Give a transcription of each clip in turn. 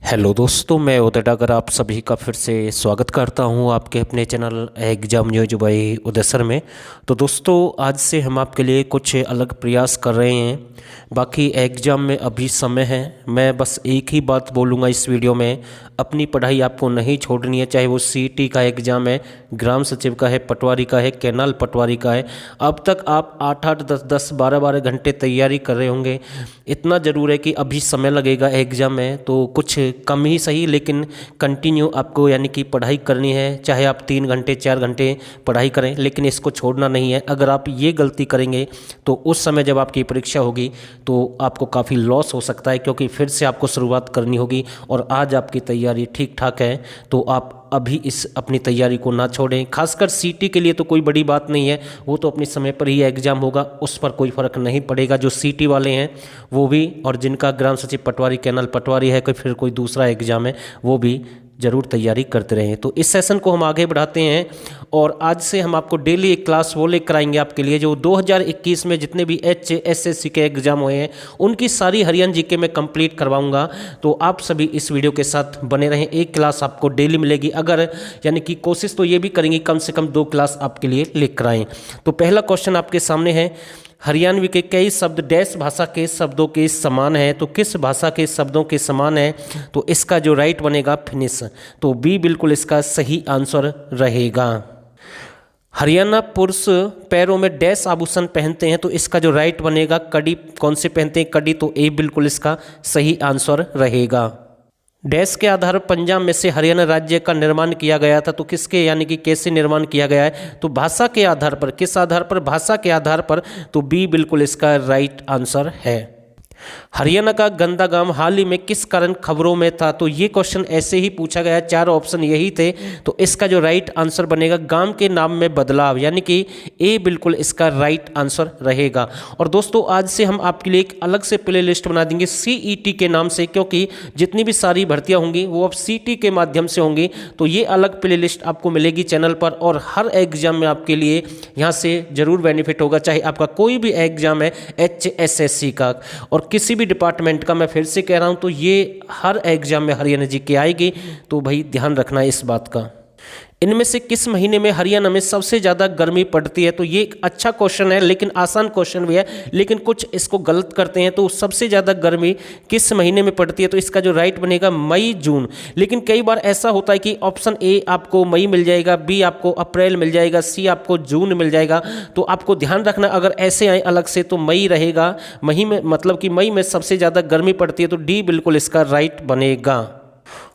Hello दोस्तों, मैं उदय डागर आप सभी का फिर से स्वागत करता हूं आपके अपने चैनल एग्जाम न्यूज बाय उदय सर में। तो दोस्तों, आज से हम आपके लिए कुछ अलग प्रयास कर रहे हैं। बाकी एग्ज़ाम में अभी समय है। मैं बस एक ही बात बोलूँगा इस वीडियो में, अपनी पढ़ाई आपको नहीं छोड़नी है। चाहे वो सीईटी का एग्ज़ाम है, ग्राम सचिव का है, पटवारी का है, कैनाल पटवारी का है। अब तक आप 8-8, 10-10, 12-12 घंटे तैयारी कर रहे होंगे। इतना ज़रूर है कि अभी समय लगेगा एग्ज़ाम में, तो कुछ कम ही सही लेकिन कंटिन्यू आपको यानी कि पढ़ाई करनी है। चाहे आप 3 घंटे 4 घंटे पढ़ाई करें, लेकिन इसको छोड़ना नहीं है। अगर आप ये गलती करेंगे तो उस समय जब आपकी परीक्षा होगी तो आपको काफ़ी लॉस हो सकता है, क्योंकि फिर से आपको शुरुआत करनी होगी। और आज आपकी तैयारी ठीक ठाक है तो आप अभी इस अपनी तैयारी को ना छोड़ें। खासकर सीटी के लिए तो कोई बड़ी बात नहीं है, वो तो अपने समय पर ही एग्ज़ाम होगा, उस पर कोई फ़र्क नहीं पड़ेगा। जो सीटी वाले हैं वो भी, और जिनका ग्राम सचिव पटवारी कैनाल पटवारी है, कोई फिर कोई दूसरा एग्ज़ाम है, वो भी ज़रूर तैयारी करते रहें। तो इस सेशन को हम आगे बढ़ाते हैं और आज से हम आपको डेली एक क्लास वो लेकर आएंगे आपके लिए, जो 2021 में जितने भी HSSC के एग्ज़ाम हुए हैं उनकी सारी हरियाणा जीके में कंप्लीट करवाऊंगा। तो आप सभी इस वीडियो के साथ बने रहें। एक क्लास आपको डेली मिलेगी, अगर यानी कि कोशिश तो ये भी करेंगे कम से कम 2 क्लास आपके लिए लेकर आएँ। तो पहला क्वेश्चन आपके सामने है, हरियाणवी के कई शब्द डैश भाषा के शब्दों के समान है, तो किस भाषा के शब्दों के समान है? तो इसका जो राइट बनेगा फिनिश। तो बी बिल्कुल इसका सही आंसर रहेगा। हरियाणा पुरुष पैरों में डैश आभूषण पहनते हैं, तो इसका जो राइट बनेगा कड़ी। कौन से पहनते हैं? कड़ी। तो ए बिल्कुल इसका सही आंसर रहेगा। डैश के आधार पर पंजाब में से हरियाणा राज्य का निर्माण किया गया था, तो किसके यानी कि कैसे निर्माण किया गया है? तो भाषा के आधार पर। किस आधार पर? भाषा के आधार पर। तो बी बिल्कुल इसका राइट आंसर है। हरियाणा का गंदा गांव हाल ही में किस कारण खबरों में था? तो ये क्वेश्चन ऐसे ही पूछा गया, 4 ऑप्शन यही थे। तो इसका जो राइट आंसर बनेगा गांव के नाम में बदलाव, यानी कि ए बिल्कुल इसका राइट आंसर रहेगा। और दोस्तों, आज से हम आपके लिए एक अलग से प्ले लिस्ट बना देंगे सीईटी के नाम से, क्योंकि जितनी भी सारी भर्तियां होंगी वो अब सीईटी के माध्यम से होंगी। तो ये अलग प्ले लिस्ट आपको मिलेगी चैनल पर, और हर एग्जाम में आपके लिए यहाँ से जरूर बेनिफिट होगा, चाहे आपका कोई भी एग्जाम है HSSC का और किसी भी डिपार्टमेंट का। मैं फिर से कह रहा हूं, तो ये हर एग्जाम में हरियाणा जीके आएगी, तो भाई ध्यान रखना इस बात का। इनमें से किस महीने में हरियाणा में सबसे ज़्यादा गर्मी पड़ती है? तो ये एक अच्छा क्वेश्चन है, लेकिन आसान क्वेश्चन भी है, लेकिन कुछ इसको गलत करते हैं। तो सबसे ज़्यादा गर्मी किस महीने में पड़ती है? तो इसका जो राइट बनेगा मई जून। लेकिन कई बार ऐसा होता है कि ऑप्शन ए आपको मई मिल जाएगा, बी आपको अप्रैल मिल जाएगा, सी आपको जून मिल जाएगा। तो आपको ध्यान रखना, अगर ऐसे आए अलग से तो मई रहेगा। मई में मतलब कि मई में सबसे ज़्यादा गर्मी पड़ती है, तो डी बिल्कुल इसका राइट बनेगा।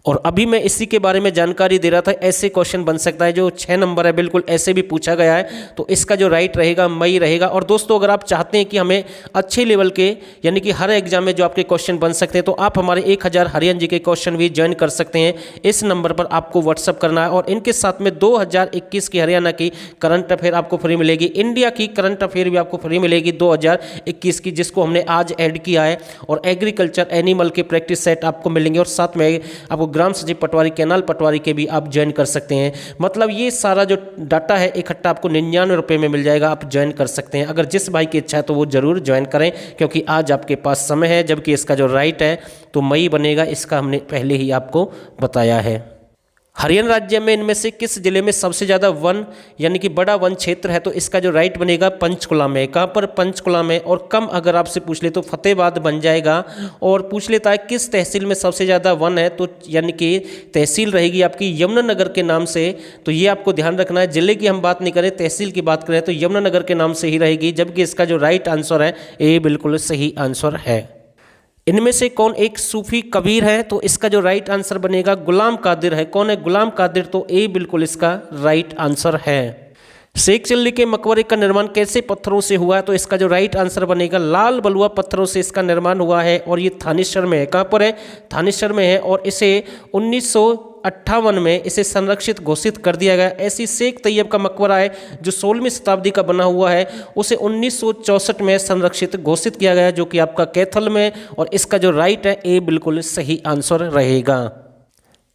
और अभी मैं इसी के बारे में जानकारी दे रहा था, ऐसे क्वेश्चन बन सकता है जो 6 नंबर है, बिल्कुल ऐसे भी पूछा गया है। तो इसका जो राइट रहेगा मई रहेगा। और दोस्तों, अगर आप चाहते हैं कि हमें अच्छे लेवल के यानी कि हर एग्जाम में जो आपके क्वेश्चन बन सकते हैं, तो आप हमारे 1000 हरियाणा जी के क्वेश्चन भी ज्वाइन कर सकते हैं। इस नंबर पर आपको व्हाट्सअप करना है, और इनके साथ में 2021 की हरियाणा की करंट अफेयर आपको फ्री मिलेगी। इंडिया की करंट अफेयर भी आपको फ्री मिलेगी 2021 की, जिसको हमने आज ऐड किया है। और एग्रीकल्चर एनिमल के प्रैक्टिस सेट आपको मिलेंगे, और साथ में आपको ग्राम सचिव पटवारी कैनाल पटवारी के भी आप ज्वाइन कर सकते हैं। मतलब ये सारा जो डाटा है इकट्ठा आपको 99 रुपये में मिल जाएगा, आप ज्वाइन कर सकते हैं। अगर जिस भाई की इच्छा है तो वो जरूर ज्वाइन करें, क्योंकि आज आपके पास समय है। जबकि इसका जो राइट है तो मई बनेगा, इसका हमने पहले ही आपको बताया है। हरियाणा राज्य में इनमें से किस जिले में सबसे ज़्यादा वन यानी कि बड़ा वन क्षेत्र है? तो इसका जो राइट बनेगा पंचकुला में। कहाँ पर? पंचकुला में। और कम अगर आपसे पूछ ले तो फतेहाबाद बन जाएगा। और पूछ लेता है किस तहसील में सबसे ज़्यादा वन है? तो यानी कि तहसील रहेगी आपकी यमुनानगर के नाम से। तो ये आपको ध्यान रखना है, जिले की हम बात नहीं करें, तहसील की बात करें तो यमुनानगर के नाम से ही रहेगी। जबकि इसका जो राइट आंसर है ए बिल्कुल सही आंसर है। इनमें से कौन एक सूफी कबीर है? तो इसका जो राइट आंसर बनेगा गुलाम कादिर है। कौन है गुलाम कादिर? तो ए बिल्कुल इसका राइट आंसर है। शेख चिल्ली के मकबरे का निर्माण कैसे पत्थरों से हुआ है? तो इसका जो राइट आंसर बनेगा लाल बलुआ पत्थरों से इसका निर्माण हुआ है, और ये थानेश्वर में है। कहाँ पर है? थानेश्वर में है। और इसे 1958 में इसे संरक्षित घोषित कर दिया गया। ऐसी शेख तैयब का मकबरा है जो 16वीं शताब्दी का बना हुआ है, उसे 1964 में संरक्षित घोषित किया गया, जो कि आपका कैथल में। और इसका जो राइट है ए बिल्कुल सही आंसर रहेगा।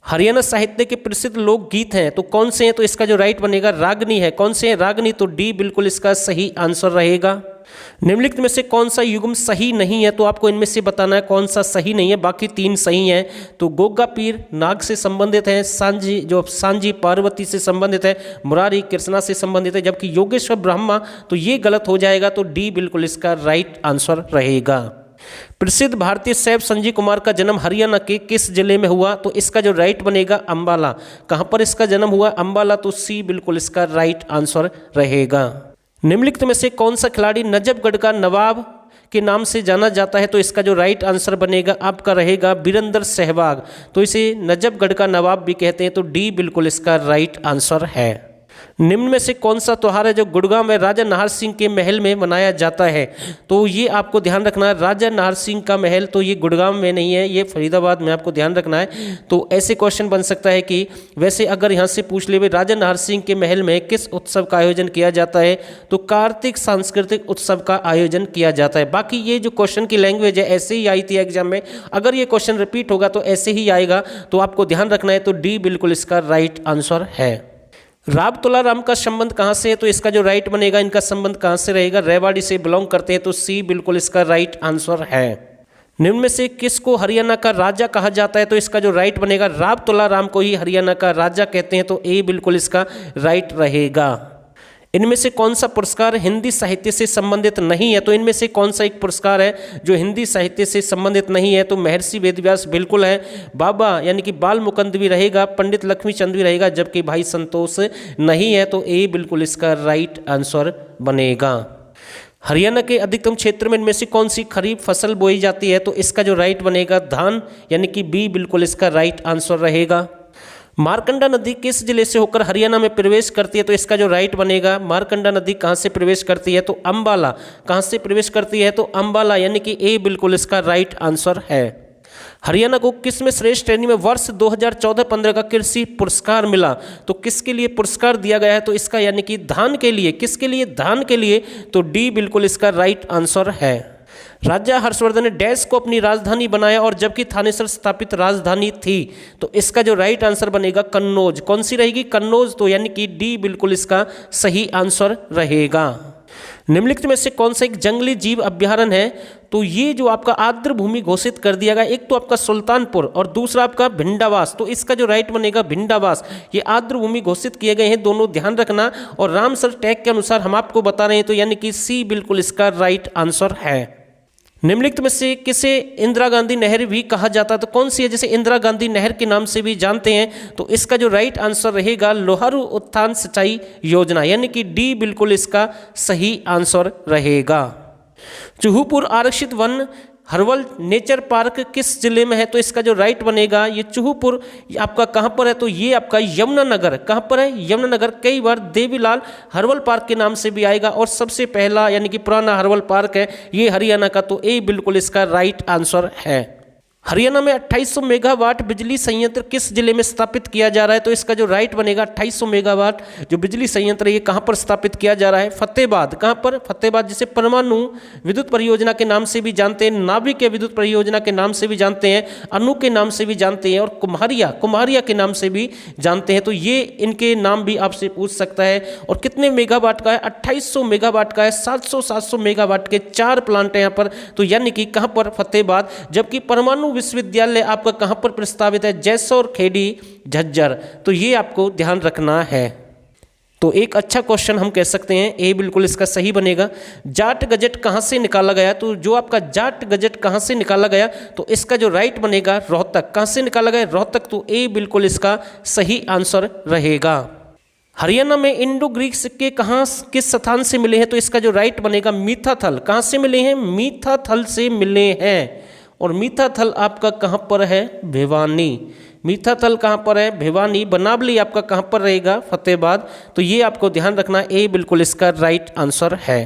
हरियाणा साहित्य के प्रसिद्ध लोकगीत हैं, तो कौन से हैं? तो इसका जो राइट बनेगा रागनी है। कौन से हैं? रागनी। तो डी बिल्कुल इसका सही आंसर रहेगा। निम्नलिखित में से कौन सा युग्म सही नहीं है, तो आपको इनमें से बताना है कौन सा सही नहीं है। बाकी 3 सही हैं। तो गोगा पीर नाग से संबंधित है, सांझी पार्वती से संबंधित है, मुरारी कृष्णा से संबंधित है, जबकि योगेश्वर ब्रह्मा तो ये गलत हो जाएगा। तो डी बिल्कुल इसका राइट आंसर रहेगा। प्रसिद्ध भारतीय सैफ संजीव कुमार का जन्म हरियाणा के किस जिले में हुआ, तो इसका जो राइट बनेगा अंबाला। कहाँ पर इसका जन्म हुआ? अंबाला। तो सी बिल्कुल इसका राइट आंसर रहेगा। निम्नलिखित में से कौन सा खिलाड़ी नजफगढ़ का नवाब के नाम से जाना जाता है, तो इसका जो राइट आंसर बनेगा आपका रहेगा वीरेंद्र सहवाग। तो इसे नजफगढ़ का नवाब भी कहते हैं। तो डी बिल्कुल इसका राइट आंसर है। निम्न में से कौन सा त्यौहार है जो गुड़गांव में राजा नाहर सिंह के महल में मनाया जाता है, तो ये आपको ध्यान रखना है। राजा नाहर सिंह का महल तो ये गुड़गांव में नहीं है, ये फरीदाबाद में, आपको ध्यान रखना है। तो ऐसे क्वेश्चन बन सकता है कि वैसे अगर यहाँ से पूछ ले राजा नाहर सिंह के महल में किस उत्सव का आयोजन किया जाता है, तो कार्तिक सांस्कृतिक उत्सव का आयोजन किया जाता है। बाकी ये जो क्वेश्चन की लैंग्वेज है ऐसे ही आई थी एग्जाम में, अगर ये क्वेश्चन रिपीट होगा तो ऐसे ही आएगा। तो आपको ध्यान रखना है। तो डी बिल्कुल इसका राइट आंसर है। राम तुलाराम का संबंध कहाँ से है, तो इसका जो राइट बनेगा इनका संबंध कहाँ से रहेगा? रेवाड़ी से बिलोंग करते हैं। तो सी बिल्कुल इसका राइट आंसर है। निम्न में से किसको हरियाणा का राजा कहा जाता है, तो इसका जो राइट बनेगा राम तुलाराम को ही हरियाणा का राजा कहते हैं। तो ए बिल्कुल इसका राइट रहेगा। इनमें से कौन सा पुरस्कार हिंदी साहित्य से संबंधित नहीं है, तो इनमें से कौन सा एक पुरस्कार है जो हिंदी साहित्य से संबंधित नहीं है, तो महर्षि वेदव्यास बिल्कुल है, बाबा यानी कि बाल मुकुंद भी रहेगा, पंडित लक्ष्मीचंद भी रहेगा, जबकि भाई संतोष नहीं है। तो ए बिल्कुल इसका राइट आंसर बनेगा। हरियाणा के अधिकतम क्षेत्र में इनमें से कौन सी खरीफ फसल बोई जाती है, तो इसका जो राइट बनेगा धान, यानी कि बी बिल्कुल इसका राइट आंसर रहेगा। मारकंडा नदी किस जिले से होकर हरियाणा में प्रवेश करती है, तो इसका जो राइट बनेगा मारकंडा नदी कहाँ से प्रवेश करती है, तो अंबाला। कहाँ से प्रवेश करती है, तो अंबाला, यानी कि ए बिल्कुल इसका राइट आंसर है। हरियाणा को किस में श्रेष्ठ श्रेणी में वर्ष 2014-15 का कृषि पुरस्कार मिला, तो किसके लिए पुरस्कार दिया गया है, तो इसका यानी कि धान के लिए। किसके लिए? धान के लिए। तो डी बिल्कुल इसका राइट आंसर है। राजा हर्षवर्धन ने डैश को अपनी राजधानी बनाया और जबकि थानेसर स्थापित राजधानी थी, तो इसका जो राइट आंसर बनेगा कन्नौज। कौन सी रहेगी? कन्नौज। तो यानी कि डी बिल्कुल इसका सही आंसर रहेगा। निम्नलिखित में से कौन सा एक जंगली जीव अभ्यारण्य है, तो ये जो आपका आर्द्र भूमि घोषित कर दिया गया, एक तो आपका सुल्तानपुर और दूसरा आपका भिंडावास। तो इसका जो राइट बनेगा भिंडावास। ये आर्द्र भूमि घोषित किए गए हैं, दोनों ध्यान रखना। और रामसर टैग के अनुसार हम आपको बता रहे हैं, तो यानी कि सी बिल्कुल इसका राइट आंसर है। निम्नलिखित में से किसे इंदिरा गांधी नहर भी कहा जाता है, तो कौन सी है जिसे इंदिरा गांधी नहर के नाम से भी जानते हैं, तो इसका जो राइट आंसर रहेगा लोहारू उत्थान सिंचाई योजना, यानी कि डी बिल्कुल इसका सही आंसर रहेगा। चूहूपुर आरक्षित वन हर्बल नेचर पार्क किस जिले में है, तो इसका जो राइट बनेगा ये चूहूपुर आपका कहाँ पर है, तो ये आपका यमुनानगर। कहाँ पर है? यमुनानगर। कई बार देवीलाल हर्बल पार्क के नाम से भी आएगा और सबसे पहला यानी कि पुराना हर्बल पार्क है ये हरियाणा का। तो ए बिल्कुल इसका राइट आंसर है। हरियाणा में 2800 मेगावाट बिजली संयंत्र किस जिले में स्थापित किया जा रहा है, तो इसका जो राइट बनेगा 2800 मेगावाट जो बिजली संयंत्र है ये कहाँ पर स्थापित किया जा रहा है? फतेहाबाद। कहाँ पर? फतेहाबाद, जिसे परमाणु विद्युत परियोजना के नाम से भी जानते हैं, नाभिक विद्युत परियोजना के नाम से भी जानते हैं, अनु के नाम से भी जानते हैं और कुम्हारिया के नाम से भी जानते हैं। तो ये इनके नाम भी आपसे पूछ सकता है। और कितने मेगावाट का है? 2800 मेगावाट का है। 700 मेगावाट के 4 प्लांट है यहाँ पर। तो यानी कि कहाँ पर? फतेहाबाद। जबकि परमाणु विश्वविद्यालय आपका कहां पर प्रस्तावित है? जैसोर खेड़ी झज्जर। तो ये आपको ध्यान रखना है। तो एक अच्छा क्वेश्चन हम कह सकते हैं, ए बिल्कुल इसका सही बनेगा। जाट गजट कहां से निकाला गया, तो जो आपका जाट गजट कहां से निकाला गया, तो इसका जो राइट बनेगा रोहतक। कहां से निकाला गया? रोहतक। तो ए बिल्कुल इसका सही आंसर रहेगा। हरियाणा में इंडो ग्रीक सिक्के कहाँ किस स्थान से मिले हैं, तो इसका जो राइट बनेगा मीठाथल। कहाँ से मिले हैं? मीठाथल से मिले हैं। और मीठाथल आपका कहाँ पर है? भिवानी। मीठाथल कहाँ पर है? भिवानी। बनावली आपका कहाँ पर रहेगा? फतेहाबाद। तो ये आपको ध्यान रखना, ए बिल्कुल इसका राइट आंसर है।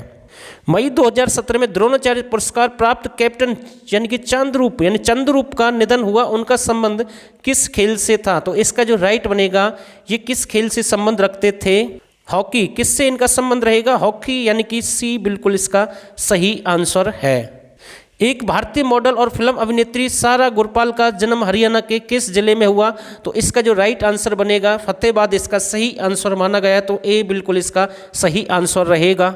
मई 2017 में द्रोणाचार्य पुरस्कार प्राप्त कैप्टन यानी कि चंद्रूप का निधन हुआ, उनका संबंध किस खेल से था, तो इसका जो राइट बनेगा ये किस खेल से संबंध रखते थे? हॉकी। किससे इनका संबंध रहेगा? हॉकी, यानी कि सी बिल्कुल इसका सही आंसर है। एक भारतीय मॉडल और फिल्म अभिनेत्री सारा गुरपाल का जन्म हरियाणा के किस जिले में हुआ, तो इसका जो राइट आंसर बनेगा फतेहाबाद इसका सही आंसर माना गया। तो ए बिल्कुल इसका सही आंसर रहेगा।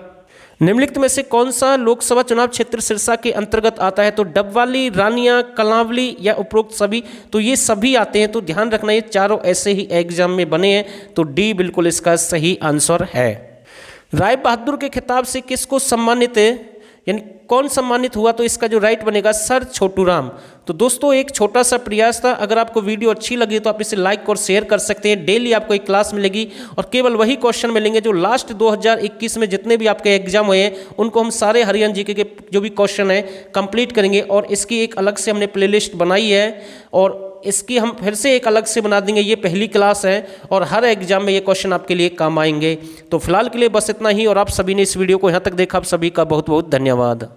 निम्नलिखित में से कौन सा लोकसभा चुनाव क्षेत्र सिरसा के अंतर्गत आता है? तो डबवाली, रानिया, कलांवली या उपरोक्त सभी? तो ये सभी आते हैं। तो ध्यान रखना ये चारों ऐसे ही एग्जाम में बने हैं। तो डी बिल्कुल इसका सही आंसर है। राय बहादुर के खिताब से किसको सम्मानित यानी कौन सम्मानित हुआ? तो इसका जो राइट बनेगा सर छोटू राम। तो दोस्तों एक छोटा सा प्रयास था। अगर आपको वीडियो अच्छी लगी तो आप इसे लाइक और शेयर कर सकते हैं। डेली आपको एक क्लास मिलेगी और केवल वही क्वेश्चन मिलेंगे जो लास्ट 2021 में जितने भी आपके एग्जाम हुए हैं उनको हम सारे हरियाणा जीके के जो भी क्वेश्चन है कंप्लीट करेंगे। और इसकी एक अलग से हमने प्लेलिस्ट बनाई है और इसकी हम फिर से एक अलग से बना देंगे। ये पहली क्लास है और हर एग्जाम में ये क्वेश्चन आपके लिए काम आएंगे। तो फिलहाल के लिए बस इतना ही और आप सभी ने इस वीडियो को यहाँ तक देखा, आप सभी का बहुत बहुत धन्यवाद।